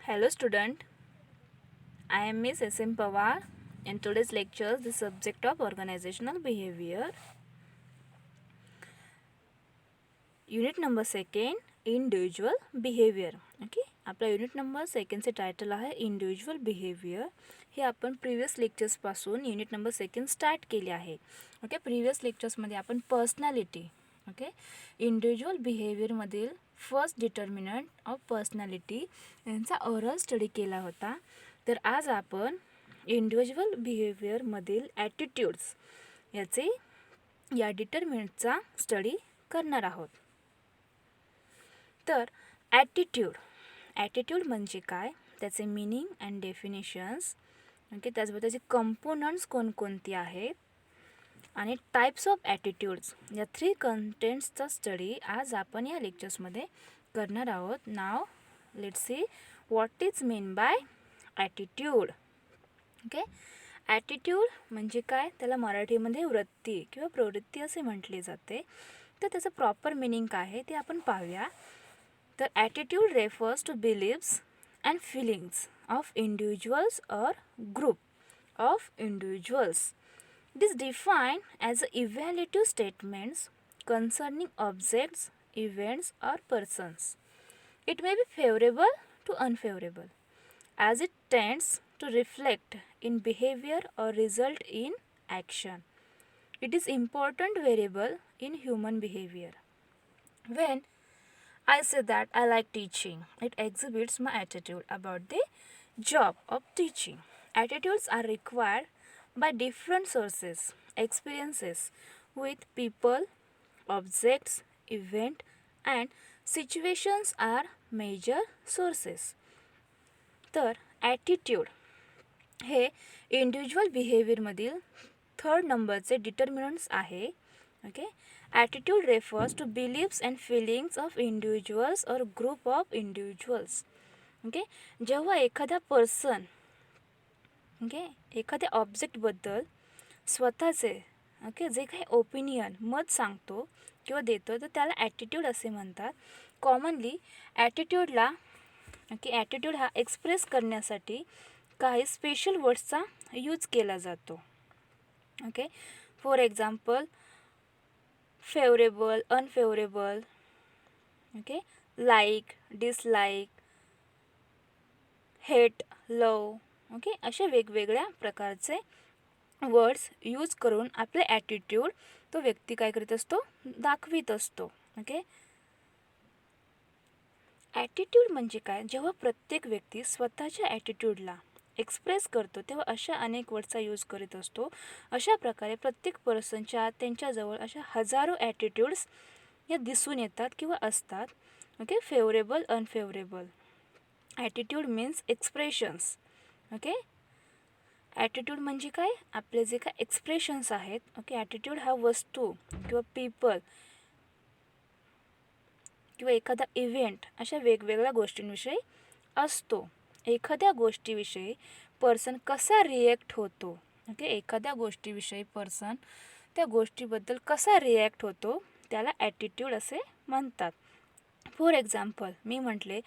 Hello student, I am Miss S.M. Pawar. In today's lecture, the subject of organizational behavior. Unit number 2, individual behavior. Okay, आपला unit number 2चे title आहे individual behaviour. हे आपण previous लेक्चर्सपासून unit number 2 start केले आहे. Okay, previous लेक्चर्समध्ये आपण पर्सनॅलिटी, ओके, इंडिव्हिज्युअल बिहेवियरमधील फर्स्ट डिटर्मिनंट ऑफ पर्सनॅलिटी यांचा ओरल स्टडी केला होता. तर आज आपण इंडिव्हिज्युअल बिहेवियरमधील ॲटिट्यूड्स या डिटर्मिनंटचा स्टडी करणार आहोत. तर ॲटिट्यूड म्हणजे काय, त्याचे मीनिंग अँड डेफिनेशन्स, ओके, त्याचबरोबर त्याचे कंपोनंट्स कोणकोणती आहेत आणि टाईप्स ऑफ ॲटिट्यूड्स, या 3 कंटेंट्सचा स्टडी आज आपण या लेक्चर्समध्ये करणार आहोत. नाव let's see what is mean by attitude. Okay, attitude म्हणजे काय, त्याला मराठीमध्ये वृत्ती किंवा प्रवृत्ती असे म्हटले जाते. तर त्याचं प्रॉपर मीनिंग काय आहे ते आपण पाहूया. तर attitude refers to believes and feelings of individuals और group of individuals. It is defined as a evaluative statements concerning objects, events or persons. It may be favorable to unfavorable as it tends to reflect in behavior or result in action. It is important variable in human behavior. When I say that I like teaching, it exhibits my attitude about the job of teaching. Attitudes are required by different sources, experiences with people, objects, event and situations are major sources. तर attitude हे individual बिहेवियरमधील 3rd नंबरचे determinants आहे. Okay, attitude refers to believes and feelings of individuals और group of individuals. Okay, जेव्हा एखाद्या person, okay, एखाद्या ऑब्जेक्टबद्दल स्वतःचे, ओके, जे काही ओपिनियन मत सांगतो किंवा देतो तर त्याला ॲटिट्यूड असे म्हणतात. कॉमनली ॲटिट्यूडला, ओके, ॲटिट्यूड हा एक्सप्रेस करण्यासाठी काही स्पेशल वर्ड्सचा यूज केला जातो. Okay, for example favourable, unfavourable, okay, like, dislike, hate, love, okay, अशा वेगवेगळ्या प्रकारचे वर्ड्स यूज करून आपले ॲटिट्यूड तो व्यक्ती काय करीत असतो, दाखवित असतो. ओके, ॲटिट्यूड म्हणजे काय, जेव्हा प्रत्येक व्यक्ती स्वतःच्या ॲटिट्यूडला एक्सप्रेस करतो तेव्हा अशा अनेक वर्ड्सचा यूज करीत असतो. अशा प्रकारे प्रत्येक पर्सनच्या त्यांच्याजवळ अशा हजारो ॲटिट्यूड्स या दिसून येतात किंवा असतात. Okay, favourable, unfavourable. Attitude means expressions. Okay, attitude म्हणजे काय, आपले जे काय एक्सप्रेशन्स आहेत. ओके, ॲटिट्यूड हा वस्तू किंवा पीपल किंवा एखादा इव्हेंट अशा वेगवेगळ्या गोष्टींविषयी असतो. एखाद्या गोष्टीविषयी पर्सन कसा रिॲक्ट होतो, ओके, एखाद्या गोष्टीविषयी पर्सन त्या गोष्टीबद्दल कसा रिॲक्ट होतो त्याला ॲटिट्यूड असे म्हणतात. फॉर एक्झाम्पल मी म्हटले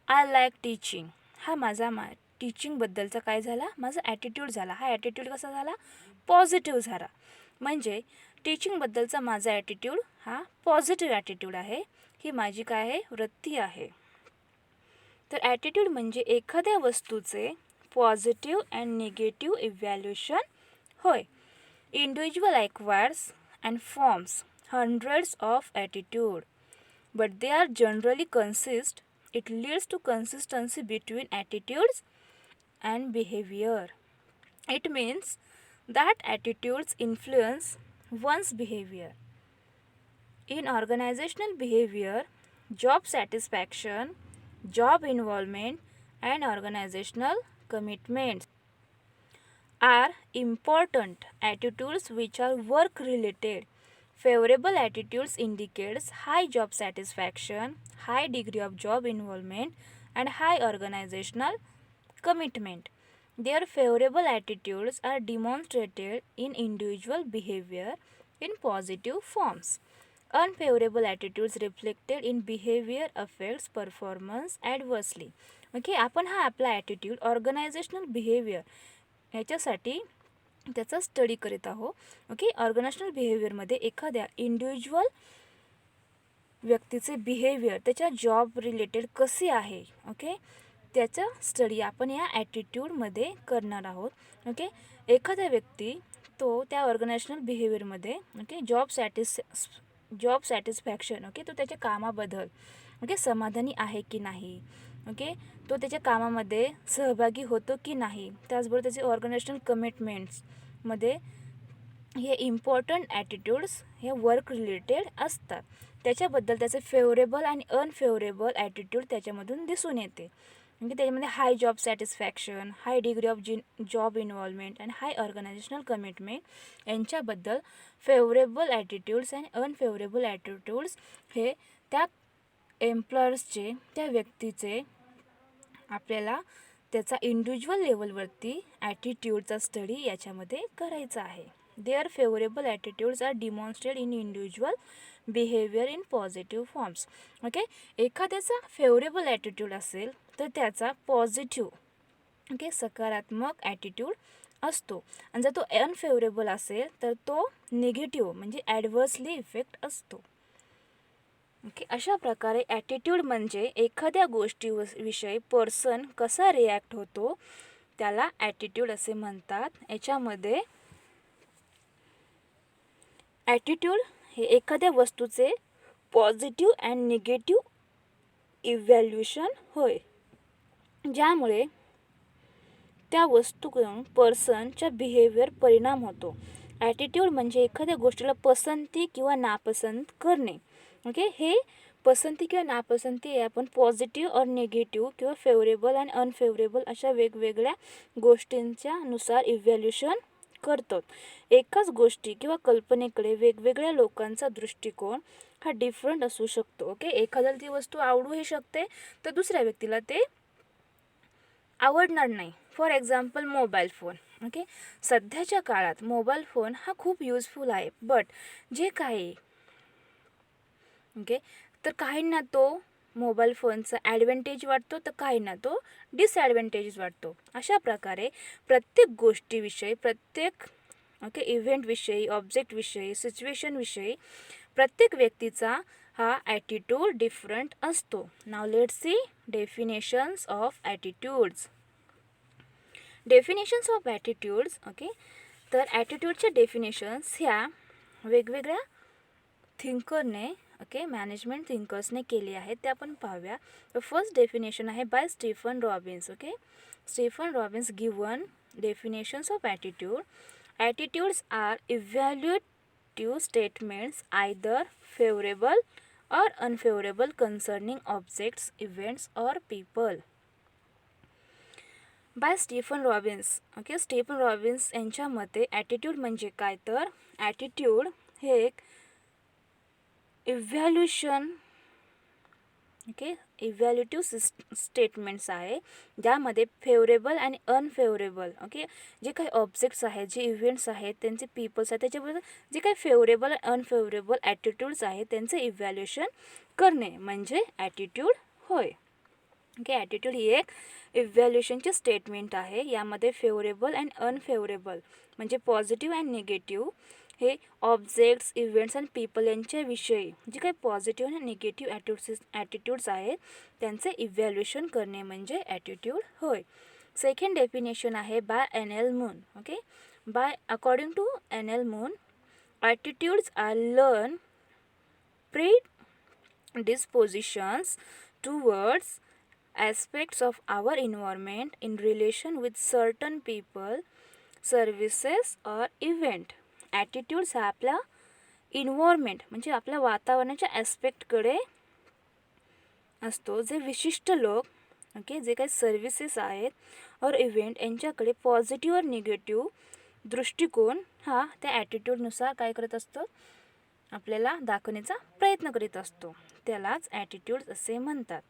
आय लाईक टीचिंग, हा माझा टीचिंगबद्दलचा काय झाला, माझा ॲटिट्यूड झाला. हा ॲटिट्यूड कसा झाला, पॉझिटिव्ह झाला. म्हणजे टीचिंगबद्दलचा माझा ॲटिट्यूड हा पॉझिटिव्ह ॲटिट्यूड आहे. ही माझी काय आहे, वृत्ती आहे. तर ॲटिट्यूड म्हणजे एखाद्या वस्तूचे पॉझिटिव्ह अँड निगेटिव्ह इव्हॅल्युएशन होय. Individual acquires and forms hundreds of attitude, but they are generally consist. It leads to consistency between attitudes and behavior. It means that attitudes influence one's behavior. In organizational behavior, job satisfaction, job involvement, and organizational commitments are important attitudes which are work related. Favorable attitudes indicates high job satisfaction, high degree of job involvement, and high organizational commitment. Their favorable attitudes are demonstrated in individual behavior in positive forms. Unfavourable attitudes reflected in behaviour affects performance adversely. Okay, आपण हा आपला attitude organisational behaviour ह्याच्यासाठी त्याचा study करीत आहोत. Okay, organisational बिहेवियरमध्ये एखाद्या individual व्यक्तीचे behaviour त्याच्या जॉब रिलेटेड कसे आहे, ओके, त्याचा स्टडी आपण या ॲटिट्यूडमध्ये करणार आहोत. ओके, एखादा व्यक्ती तो त्या ऑर्गनायझेशनल बिहेवियरमध्ये ओके जॉब सॅटिस्फॅक्शन ओके तो त्याच्या कामाबद्दल ओके समाधानी आहे की नाही, ओके तो त्याच्या कामामध्ये सहभागी होतो की नाही, त्याचबरोबर त्याचे ऑर्गनायझेशनल कमिटमेंट्समध्ये हे इम्पॉर्टंट ॲटिट्यूड्स हे वर्क रिलेटेड असतात. त्याच्याबद्दल त्याचे फेवरेबल आणि अनफेवरेबल ॲटिट्यूड त्याच्यामधून दिसून येते. म्हणजे त्याच्यामध्ये high job satisfaction, high degree of job involvement आणि हाय ऑर्गनायझेशनल कमिटमेंट यांच्याबद्दल फेवरेबल ॲटिट्यूड्स आणि अनफेवरेबल ॲटिट्यूड्स हे त्या एम्प्लॉयर्सचे त्या व्यक्तीचे आपल्याला त्याचा इंडिव्हिज्युअल लेवलवरती ॲटिट्यूडचा स्टडी याच्यामध्ये करायचा आहे. There favourable attitudes are demonstrate in individual behaviour in positive forms. Okay, एखाद्याचा फेवरेबल ॲटिट्यूड असेल तर त्याचा पॉझिटिव्ह ओके सकारात्मक ॲटिट्यूड असतो आणि जर तो अनफेवरेबल असेल तर तो निगेटिव्ह म्हणजे ॲडव्हर्सली इफेक्ट असतो. ओके, अशा प्रकारे ॲटिट्यूड म्हणजे एखाद्या गोष्टीविषयी पर्सन कसा रिॲक्ट होतो त्याला ॲटिट्यूड असे म्हणतात. याच्यामध्ये ॲटिट्यूड हे एखाद्या वस्तूचे पॉझिटिव्ह अँड निगेटिव्ह इव्हॅल्युएशन होय, ज्यामुळे त्या वस्तूकडून पर्सनच्या बिहेवियर परिणाम होतो. ॲटिट्यूड म्हणजे एखाद्या गोष्टीला पसंती किंवा नापसंत करणे. ओके, हे पसंती किंवा नापसंती हे आपण पॉझिटिव्ह और निगेटिव्ह किंवा फेवरेबल आणि अनफेवरेबल अशा वेगवेगळ्या गोष्टींच्या नुसार इव्हॅल्युएशन करतो. एकाच गोष्टी किंवा कल्पनेकडे वेगवेगळ्या लोकांचा दृष्टिकोन हा डिफरंट असू शकतो. ओके, एखाद्याला ती वस्तू आवडूही शकते तर दुसऱ्या व्यक्तीला ते आवडणार नाही. For example mobile phone. Okay, सध्याच्या काळात मोबाईल फोन हा खूप युजफुल आहे, बट जे काही ओके तर काहींना तो मोबाईल फोनचा ॲडव्हान्टेज वाटतो तर काहींना तो डिसॲडव्हान्टेजेस वाटतो. अशा प्रकारे प्रत्येक गोष्टीविषयी, प्रत्येक ओके इव्हेंटविषयी, ऑब्जेक्टविषयी, सिच्युएशनविषयी प्रत्येक व्यक्तीचा हा ॲटिट्यूड डिफरंट असतो. Now let's C definitions of attitudes. Definitions of attitudes. Okay, तर ॲटिट्यूडच्या डेफिनेशन्स ह्या वेगवेगळ्या थिंकरने ओके मॅनेजमेंट थिंकर्सने केली आहे, ते आपण पाहूया. फर्स्ट डेफिनेशन आहे by Stephen Robbins. Okay, Stephen Robbins given definitions of attitude. Attitudes are evaluative statements either favourable or unfavorable concerning objects, events or people. By Stephen Robbins. Okay, Stephen Robbins यांच्या मते attitude म्हणजे काय तर attitude हे एक evaluation okay इव्हॅल्युएटिव्ह statements आहे, ज्यामध्ये favourable आणि अनफेवरेबल ओके जे काही ऑब्जेक्ट्स आहेत, जे इव्हेंट्स आहेत, त्यांचे पीपल्स आहेत, त्याच्याबद्दल जे काही फेवरेबल आणि अनफेवरेबल ॲटिट्यूड्स आहेत त्यांचं इव्हॅल्युएशन करणे म्हणजे ॲटिट्यूड होय. ओके, ॲटिट्यूड ही एक इव्हॅल्युएशनची स्टेटमेंट आहे. यामध्ये फेवरेबल अँड अनफेवरेबल म्हणजे पॉझिटिव्ह अँड निगेटिव्ह हे ऑब्जेक्ट्स, इव्हेंट्स अँड पीपल यांच्याविषयी जे काही पॉझिटिव्ह आणि निगेटिव्ह ॲटिट्यूड्स आहेत त्यांचे इव्हॅल्युएशन करणे म्हणजे ॲटिट्यूड होय. सेकंड डेफिनेशन आहे by N L. Munn. Okay, by according to N L. Munn attitudes are learn predispositions towards aspects of our environment in relation with certain people, services or event. Attitudes हा आपला environment म्हणजे आपल्या वातावरणाच्या ॲस्पेक्टकडे असतो, जे विशिष्ट लोक ओके जे काही सर्व्हिसेस आहेत और इव्हेंट यांच्याकडे पॉझिटिव्ह और निगेटिव्ह दृष्टिकोन हा त्या ॲटिट्यूडनुसार काय करत असतो आपल्याला दाखवण्याचा प्रयत्न करीत असतो, त्यालाच ॲटिट्यूड्स असे म्हणतात.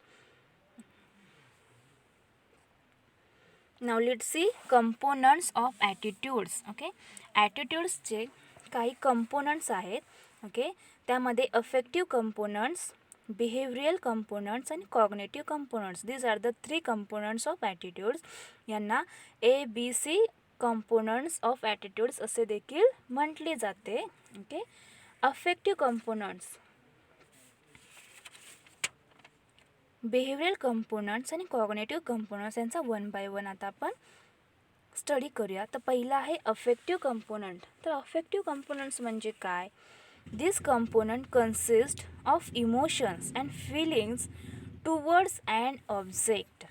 Now let's see components of attitudes. Okay, ॲटिट्यूड्सचे काही कंपोनंट्स आहेत. ओके, त्यामध्ये अफेक्टिव्ह कंपोनंट्स, बिहेवियरल कंपोनंट्स आणि cognitive components, these are the 3 components of attitudes. यांना ABC कंपोनंट्स ऑफ ॲटिट्यूड्स असे देखील म्हटले जाते. Okay. Affective components, behavioural components आणि कॉग्नेटिव्ह कंपोनंट्स यांचा 1 बाय 1 आता आपण स्टडी करूया. तर पहिला आहे अफेक्टिव्ह कंपोनंट. तर अफेक्टिव्ह कंपोनंट्स म्हणजे काय? This component consist of emotions and feelings towards and object.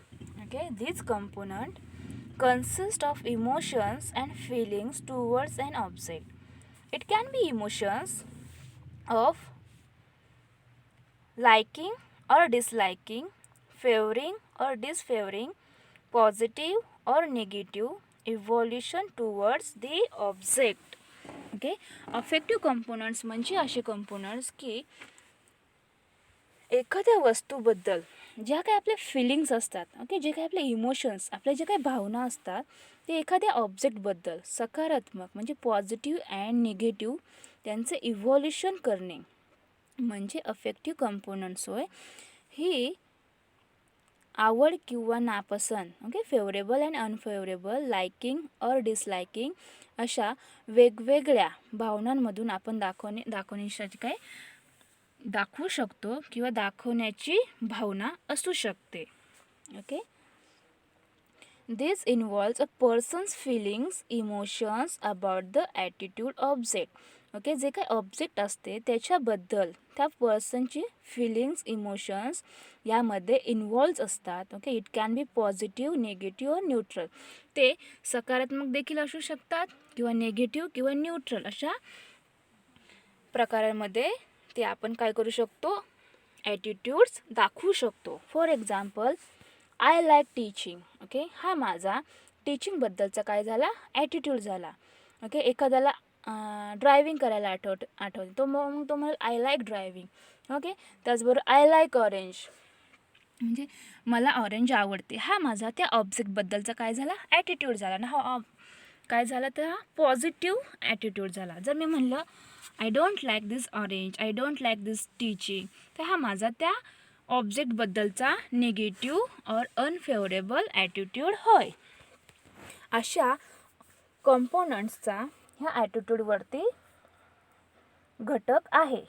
Okay. This component consist of emotions and feelings towards an object. It can be emotions of liking or disliking, favoring or disfavoring, positive or negative evolution towards the object. Okay. Affective components म्हणजे असे components की एखाद्या वस्तूबद्दल ज्या काही आपल्या feelings असतात, okay, जे काही आपले इमोशन्स, आपल्या जे काही भावना असतात ते एखाद्या ऑब्जेक्टबद्दल सकारात्मक म्हणजे पॉझिटिव्ह अँड निगेटिव्ह त्यांचे इव्हॉल्युशन करणे म्हणजे अफेक्टिव्ह कंपोनंट्स होय. ही आवड किंवा नापसंत, okay, favourable and unfavourable, liking और डिसलायकिंग अशा वेगवेगळ्या भावनांमधून आपण दाखवण्यासाठी काय दाखवू शकतो किंवा दाखवण्याची भावना असू शकते. Okay. This involves a person's feelings, emotions about the attitude object. Okay. जे काही ऑब्जेक्ट असते त्याच्याबद्दल त्या पर्सनची फिलिंग्स, इमोशन्स यामध्ये इन्व्हॉल्व्स असतात. Okay. It can be positive, negative or neutral. ते सकारात्मक देखील असू शकतात किंवा निगेटिव्ह किंवा न्यूट्रल अशा प्रकारांमध्ये ते आपण काय करू शकतो, ॲटिट्यूड्स दाखवू शकतो. For example, I like teaching. Okay. हा माझा टीचिंगबद्दलचा काय झाला, ॲटिट्यूड झाला. ओके. एखाद्याला ड्रायव्हिंग करायला आठवते तो म्हणेल आय लाईक ड्रायव्हिंग. ओके. त्याचबरोबर आय लाईक ऑरेंज म्हणजे मला ऑरेंज आवडते. हा माझा त्या ऑब्जेक्टबद्दलचा काय झाला, ॲटिट्यूड झाला ना. हा काय झाला तर हा पॉझिटिव्ह ॲटिट्यूड झाला. जर मी म्हणलं I don't like this orange, I don't like this teaching, तर हा माझा त्या ऑब्जेक्टबद्दलचा निगेटिव्ह और अनफेवरेबल ॲटिट्यूड होय. अशा कंपोनंट्सचा ह्या ॲटिट्यूडवरती घटक आहे.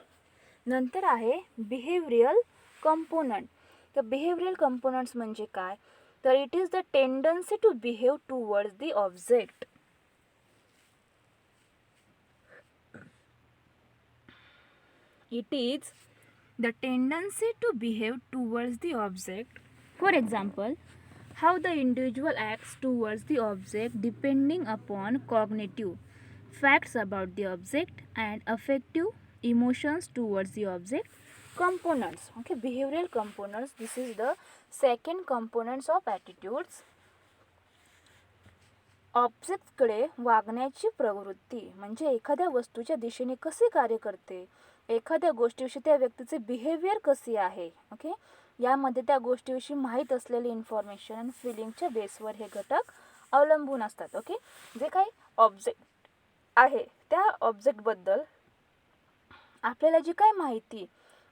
नंतर आहे बिहेवियरल कंपोनंट. तर बिहेवियरल कंपोनंट्स म्हणजे काय, तर it is the tendency to behave towards the object. It is the tendency to behave towards the object. For example, how the individual acts towards the object depending upon cognitive facts about the object and affective emotions towards the object. Components. Okay, behavioral components. This is the second components of attitudes. ऑब्जेक्टकडे वागण्याची प्रवृत्ती म्हणजे एखाद्या वस्तूच्या दिशेने कसे कार्य करते, एखाद्या गोष्टीविषयी त्या व्यक्तीचे बिहेवियर कसे आहे. ओके. यामध्ये त्या गोष्टीविषयी माहीत असलेले इन्फॉर्मेशन आणि फिलिंगच्या बेसवर हे घटक अवलंबून असतात. ओके. जे काही ऑब्जेक्ट आहे त्या ऑब्जेक्टबद्दल आपल्याला जी काय माहिती,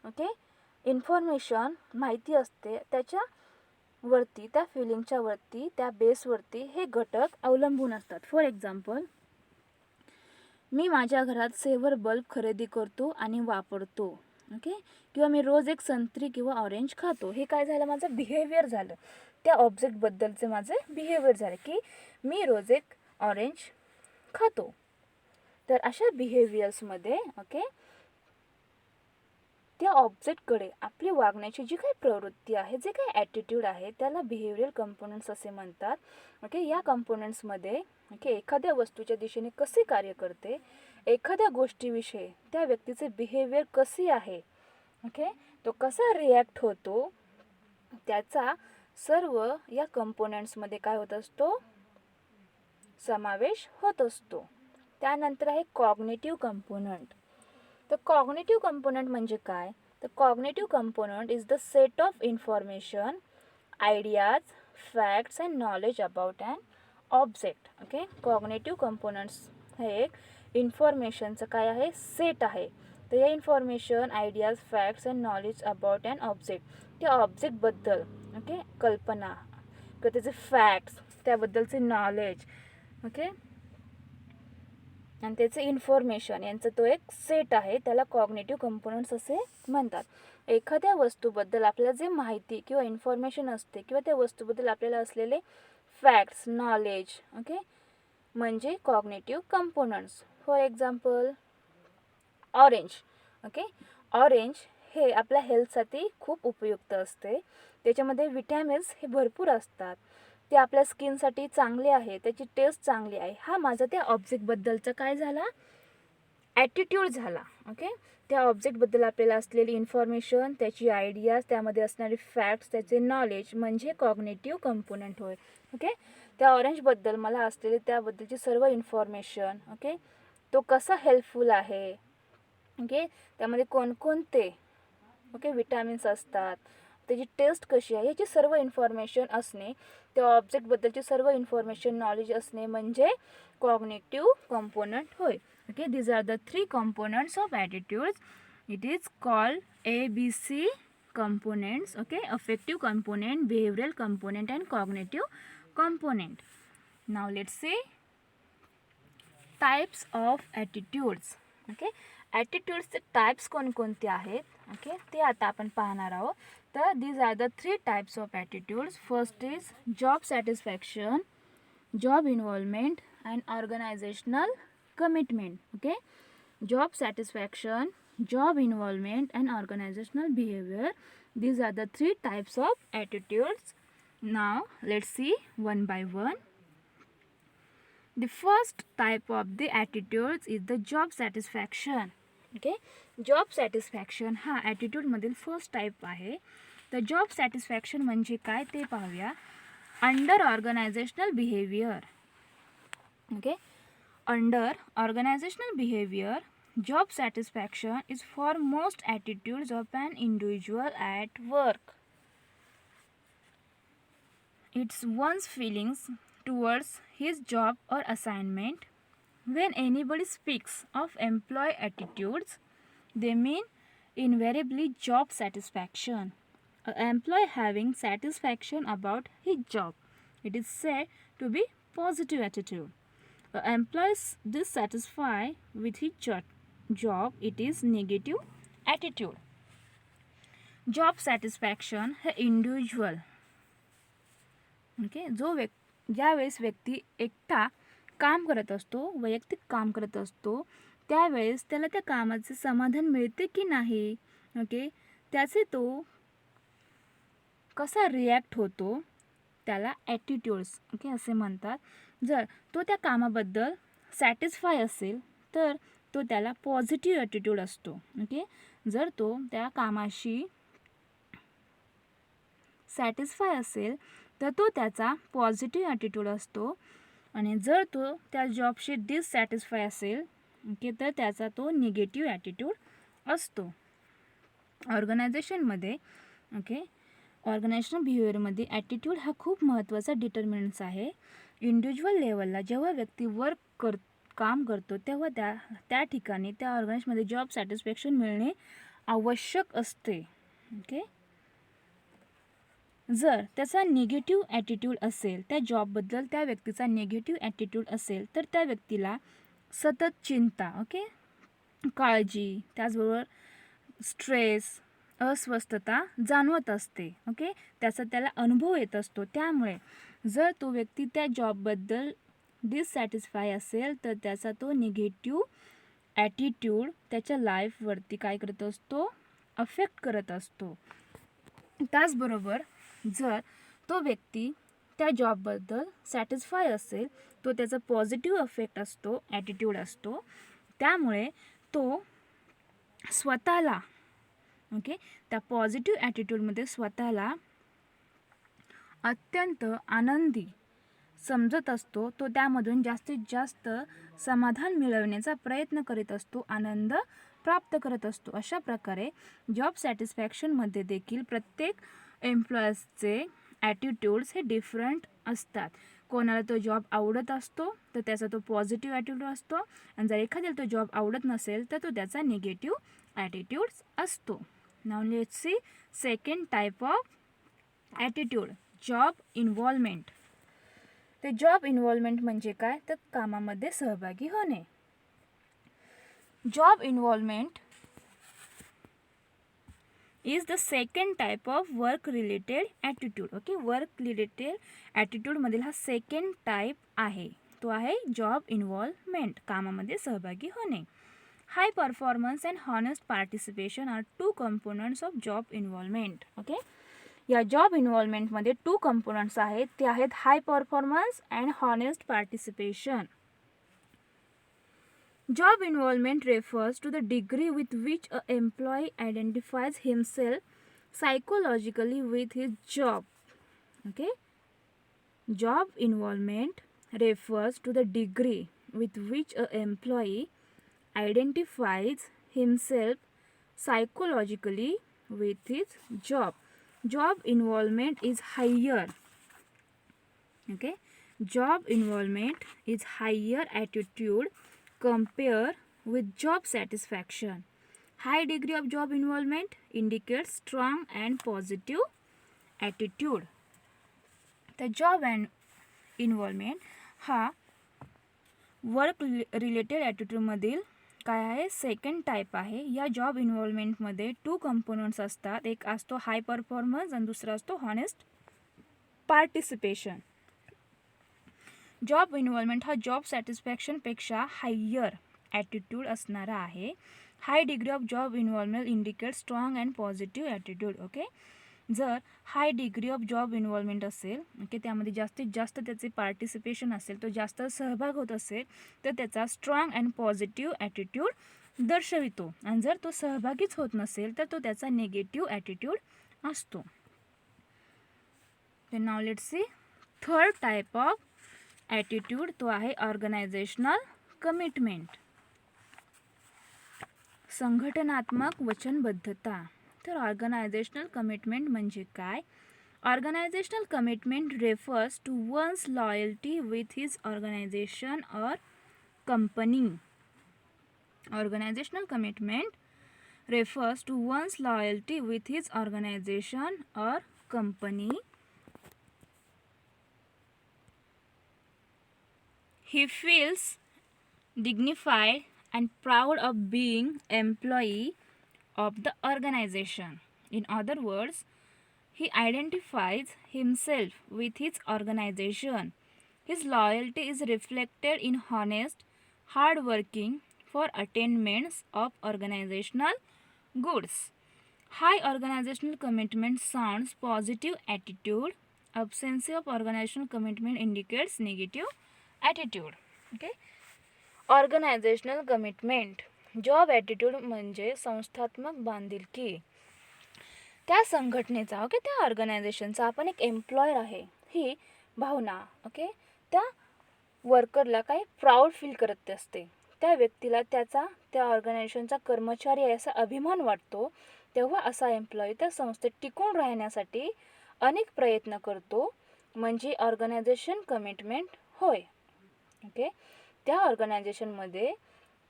ओके, इन्फॉर्मेशन माहिती असते त्याच्या वरती, त्या फिलिंगच्या वरती, त्या बेसवरती हे घटक अवलंबून असतात. फॉर एक्झाम्पल, मी माझ्या घरात सेवर बल्ब खरेदी करतो आणि वापरतो. ओके. किंवा मी रोज एक संत्री किंवा ऑरेंज खातो. हे काय झालं, माझं बिहेवियर झालं. त्या ऑब्जेक्टबद्दलचे माझे बिहेवियर झाले की मी रोज एक ऑरेंज खातो. तर अशा बिहेवियर्समध्ये ओके त्या ऑब्जेक्टकडे आपली वागण्याची जी काही प्रवृत्ती आहे, जे काही ॲटिट्यूड आहे त्याला बिहेवियरल कंपोनंट्स असे म्हणतात. ओके. या कंपोनंट्समध्ये ओके एखाद्या वस्तूच्या दिशेने कसे कार्य करते, एखाद्या गोष्टीविषयी त्या व्यक्तीचे बिहेवियर कसे आहे, ओके, तो कसा रिॲक्ट होतो, त्याचा सर्व या कंपोनंट्समध्ये काय होत असतो, समावेश होत असतो. त्यानंतर आहे कॉग्निटिव्ह कंपोनंट. तर कॉग्निटिव्ह कंपोनंट म्हणजे काय, तर cognitive component is the set of information, ideas, facts and knowledge about and object. Okay. Cognitive components हे एक इन्फॉर्मेशनचं काय आहे, सेट आहे. तर तर या information, ideas, facts and knowledge about and object, त्या ऑब्जेक्टबद्दल ओके कल्पना किंवा त्याचे फॅक्ट्स, त्याबद्दलचे नॉलेज ओके आणि त्याचे इन्फॉर्मेशन यांचा तो एक सेट आहे, त्याला कॉग्निटिव्ह कंपोनंट्स असे म्हणतात. एखाद्या वस्तूबद्दल आपल्याला जे माहिती किंवा इन्फॉर्मेशन असते किंवा त्या वस्तूबद्दल आपल्याला असलेले फॅक्ट्स, नॉलेज ओके म्हणजे cognitive components. For example orange okay, orange हे आपल्या हेल्थसाठी खूप उपयुक्त असते. त्याच्यामध्ये विटॅमिन्स हे भरपूर असतात, ते आपल्या स्किनसाठी चांगले आहे, त्याची टेस्ट चांगली आहे. हा माझा त्या ऑब्जेक्टबद्दलचा काय झाला, ॲटिट्यूड झाला ओके. त्या ऑब्जेक्टबद्दल आपल्याला असलेली इन्फॉर्मेशन, त्याची आयडियाज, त्यामध्ये असणारे फॅक्ट्स, त्याचे नॉलेज म्हणजे कॉग्निटिव्ह कंपोनंट होय ओके. त्या ऑरेंजबद्दल मला असलेली त्याबद्दलची सर्व इन्फॉर्मेशन ओके, तो कसा हेल्पफुल आहे ओके, त्यामध्ये कोणकोणते ओके विटॅमिन्स असतात, त्याची टेस्ट कशी आहे, याची सर्व इन्फॉर्मेशन असणे, त्या ऑब्जेक्टबद्दलची सर्व इन्फॉर्मेशन, नॉलेज असणे म्हणजे कॉग्निटिव्ह कंपोनंट होय okay. These are the 3 components of attitudes. It is called ABC components okay, affective component, behavioral component and cognitive component. Now let's see types of attitudes okay. ॲटिट्यूड्सचे types कोणकोणते आहेत okay ते आता आपण पाहणार आहोत. तर these are the 3 types of attitudes. First is job satisfaction, job involvement and organizational commitment okay. Job satisfaction, job involvement and organizational behaviour, these are the 3 types of attitudes. Now let's see one by one. The first type of the attitudes is the job satisfaction. Okay, job satisfaction हा attitude मधील first type आहे. तर job satisfaction म्हणजे काय ते पाहूया. Under organisational behaviour okay, under organisational behaviour job satisfaction is for most attitudes of an individual at work. It's one's feelings towards his job or assignment. When anybody speaks of employee attitudes, they mean invariably job satisfaction. An employee having satisfaction about his job, it is said to be positive attitude. An employee is dissatisfied with his job, it is negative attitude. Job satisfaction हे individual okay, ज्यावेळेस व्यक्ती एकटा काम करत असतो, वैयक्तिक काम करत असतो, त्यावेळेस त्याला त्या कामाचे समाधान मिळते की नाही ओके, त्याचे तो कसा रिॲक्ट होतो, त्याला ॲटिट्यूड्स ओके असे म्हणतात. जर तो त्या कामाबद्दल सॅटिस्फाय असेल तर तो त्याला पॉझिटिव्ह ॲटिट्यूड असतो ओके. जर तो त्या कामाशी सॅटिस्फाय असेल तर तो त्याचा पॉझिटिव्ह ॲटिट्यूड असतो, आणि जर तो त्या जॉबशी डिससॅटिस्फाय असेल ओके तर त्याचा तो निगेटिव्ह ॲटिट्यूड असतो. ऑर्गनायझेशनमध्ये ओके, ऑर्गनायझेशनल बिहेवियरमध्ये ॲटिट्यूड हा खूप महत्त्वाचा डिटर्मिनंट्स आहे. इंडिव्हिज्युअल लेवलला जेव्हा व्यक्ती काम करतो तेव्हा त्या ठिकाणी त्या ऑर्गनायझेशनमध्ये जॉब सॅटिस्फॅक्शन मिळणे आवश्यक असते ओके. जर त्याचा निगेटिव्ह ॲटिट्यूड असेल, त्या जॉबबद्दल त्या व्यक्तीचा निगेटिव्ह ॲटिट्यूड असेल तर त्या व्यक्तीला सतत चिंता ओके, काळजी, त्याचबरोबर स्ट्रेस, अस्वस्थता जाणवत असते ओके, त्याचा त्याला अनुभव येत असतो. त्यामुळे जर तो व्यक्ती त्या जॉबबद्दल डिससॅटिस्फाय असेल तर त्याचा तो निगेटिव्ह ॲटिट्यूड त्याच्या लाईफवरती काय करत असतो, अफेक्ट करत असतो. त्याचबरोबर जर तो व्यक्ती त्या जॉबबद्दल सॅटिस्फाय असेल तो त्याचा पॉझिटिव्ह अफेक्ट असतो, ॲटिट्यूड असतो. त्यामुळे तो स्वतःला ओके त्या पॉझिटिव्ह ॲटिट्यूडमध्ये स्वतःला अत्यंत आनंदी समजत असतो. तो त्यामधून जास्तीत जास्त समाधान मिळवण्याचा प्रयत्न करीत असतो, आनंद प्राप्त करत असतो. अशा प्रकारे जॉब सॅटिस्फॅक्शनमध्ये देखील प्रत्येक एम्प्लॉयजचे ॲटिट्यूड्स हे डिफरंट असतात. कोणाला तो जॉब आवडत असतो तर त्याचा तो पॉझिटिव्ह ॲटिट्यूड असतो, आणि जर एखाद्याला तो जॉब आवडत नसेल तर तो त्याचा निगेटिव्ह ॲटिट्यूड्स असतो. Now let's see second type of attitude, job involvement. ते जॉब इन्व्हॉल्वमेंट म्हणजे काय, तर कामामध्ये सहभागी होणे. Job involvement is the second type of work related attitude. Okay, work related ॲटिट्यूडमधील हा सेकंड टाईप आहे, तो आहे जॉब इन्व्हॉल्वमेंट, कामामध्ये सहभागी होणे. High performance and honest participation are two components of job involvement. Okay, या जॉब इन्व्हॉल्वमेंटमध्ये टू कंपोनंट्स आहेत, ते आहेत high performance and honest participation. Job involvement refers to the degree with which an employee identifies himself psychologically with his job. Okay? Job involvement refers to the degree with which an employee identifies himself psychologically with his job. Job involvement is higher. Okay? Job involvement is higher attitude compare with job satisfaction. High degree of job involvement indicates strong and positive attitude. The job and involvement हा work related ॲटिट्यूडमधील काय आहे, second type आहे. या job इन्व्हॉल्वमेंटमध्ये two components असतात, एक असतो high performance आणि दुसरा असतो हॉनेस्ट पार्टिसिपेशन. जॉब इन्व्हॉल्वमेंट हा जॉब सॅटिस्फॅक्शनपेक्षा हायर ॲटिट्यूड असणारा आहे. High degree of job involvement indicate strong and positive attitude. Okay, जर high degree of job involvement असेल, ओके, त्यामध्ये जास्तीत जास्त त्याचे पार्टिसिपेशन असेल, तो जास्त सहभाग होत असेल, तर त्याचा स्ट्रॉंग अँड पॉझिटिव्ह ॲटिट्यूड दर्शवितो. आणि जर तो सहभागीच होत नसेल तर तो त्याचा निगेटिव्ह ॲटिट्यूड असतो. Now let's C third type of attitude, तो आहे ऑर्गनायझेशनल कमिटमेंट, संघटनात्मक वचनबद्धता. तर ऑर्गनायझेशनल कमिटमेंट म्हणजे काय? Organizational commitment refers to one's loyalty with his organization और company. Organizational commitment refers to one's loyalty with his organization or company. He feels dignified and proud of being employee of the organization. In other words, he identifies himself with his organization. His loyalty is reflected in honest, hard working for attainments of organizational goods. High organizational commitment sounds positive attitude. Absence of organizational commitment indicates negative attitude. Okay. Organisational commitment, job attitude म्हणजे संस्थात्मक बांधिलकी. त्या संघटनेचा, okay, त्या ऑर्गनायझेशनचा आपण एक employer आहे ही भावना, okay, त्या वर्करला काही प्राऊड फील करत असते. त्या व्यक्तीला त्याचा त्या ऑर्गनायझेशनचा कर्मचारी आहे असा अभिमान वाटतो. तेव्हा असा एम्प्लॉई त्या संस्थेत टिकून राहण्यासाठी अनेक प्रयत्न करतो, म्हणजे ऑर्गनायझेशन कमिटमेंट होय. ओके, त्या ऑर्गनायझेशनमध्ये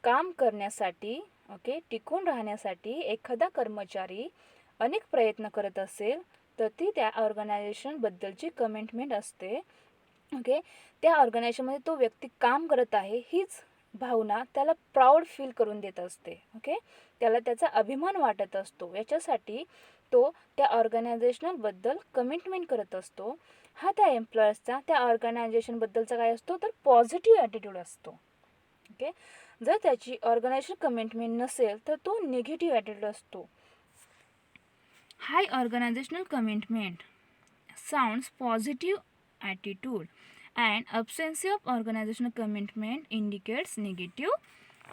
काम करण्यासाठी, ओके, टिकून राहण्यासाठी एखादा कर्मचारी अनेक प्रयत्न करत असेल तर ती त्या ऑर्गनायझेशनबद्दलची कमिटमेंट असते. ओके, त्या ऑर्गनायझेशनमध्ये तो व्यक्ती काम करत आहे हीच भावना त्याला प्राऊड फील करून देत असते. ओके, त्याला त्याचा अभिमान वाटत असतो, याच्यासाठी तो त्या ऑर्गनायझेशनबद्दल कमिटमेंट करत असतो. हा त्या एम्प्लॉयर्सचा त्या ऑर्गनायझेशनबद्दलचा काय असतो तर पॉझिटिव्ह ॲटिट्यूड असतो. ओके, जर त्याची ऑर्गनायझेशन कमिटमेंट नसेल तर तो निगेटिव्ह ॲटिट्यूड असतो. High organizational commitment sounds positive attitude and absence of organizational commitment indicates negative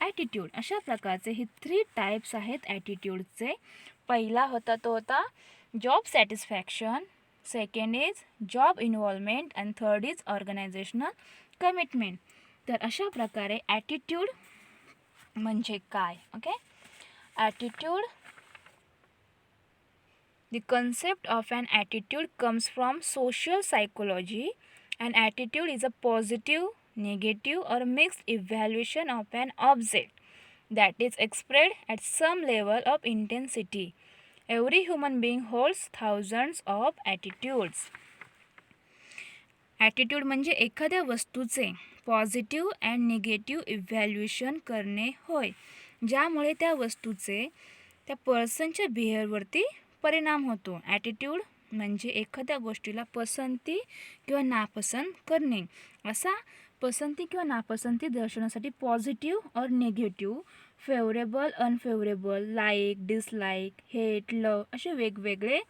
attitude. अशा प्रकारचे हे 3 टाईप्स आहेत ॲटिट्यूडचे. पहिला होता तो होता job satisfaction, second is job involvement and third is organisational commitment. तर अशा प्रकारे ॲटिट्यूड म्हणजे काय? Okay, attitude, the concept of an attitude comes from social psychology. An attitude is a positive, negative or mixed evaluation of an object that is expressed at some level of intensity. Every human being holds thousands of attitudes. Attitude म्हणजे एखाद्या वस्तूचे positive and negative evaluation करणे होय, ज्यामुळे त्या वस्तूचे त्या पर्सनच्या बिहेवियरवरती परिणाम होतो. ॲटिट्यूड म्हणजे एखाद्या गोष्टीला पसंती किंवा नापसंत करणे. असा पसंती किंवा नापसंती दर्शवण्यासाठी पॉझिटिव्ह और negative, favourable, unfavourable, like, dislike, hate, love असे वेगवेगळे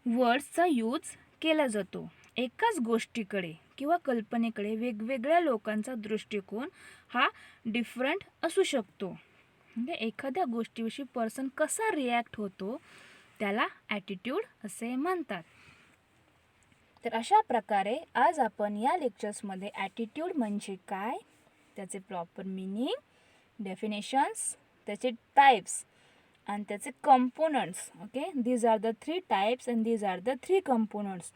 वर्ड्सचा यूज केला जातो. एकाच गोष्टीकडे किंवा कल्पनेकडे वेगवेगळ्या लोकांचा दृष्टिकोन हा डिफरंट असू शकतो. म्हणजे एखाद्या गोष्टीविषयी पर्सन कसा रिॲक्ट होतो त्याला ॲटिट्यूड असे म्हणतात. तर अशा प्रकारे आज आपण या लेक्चर्समध्ये ॲटिट्यूड म्हणजे काय, त्याचे प्रॉपर मिनिंग, डेफिनेशन्स, त्याचे टाइप्स and त्याचे components. Okay, these are the 3 types and these are the 3 components.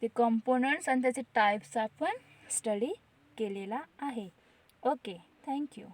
ते components आणि त्याचे टाइप्स आपण स्टडी केलेला आहे. Okay, thank you.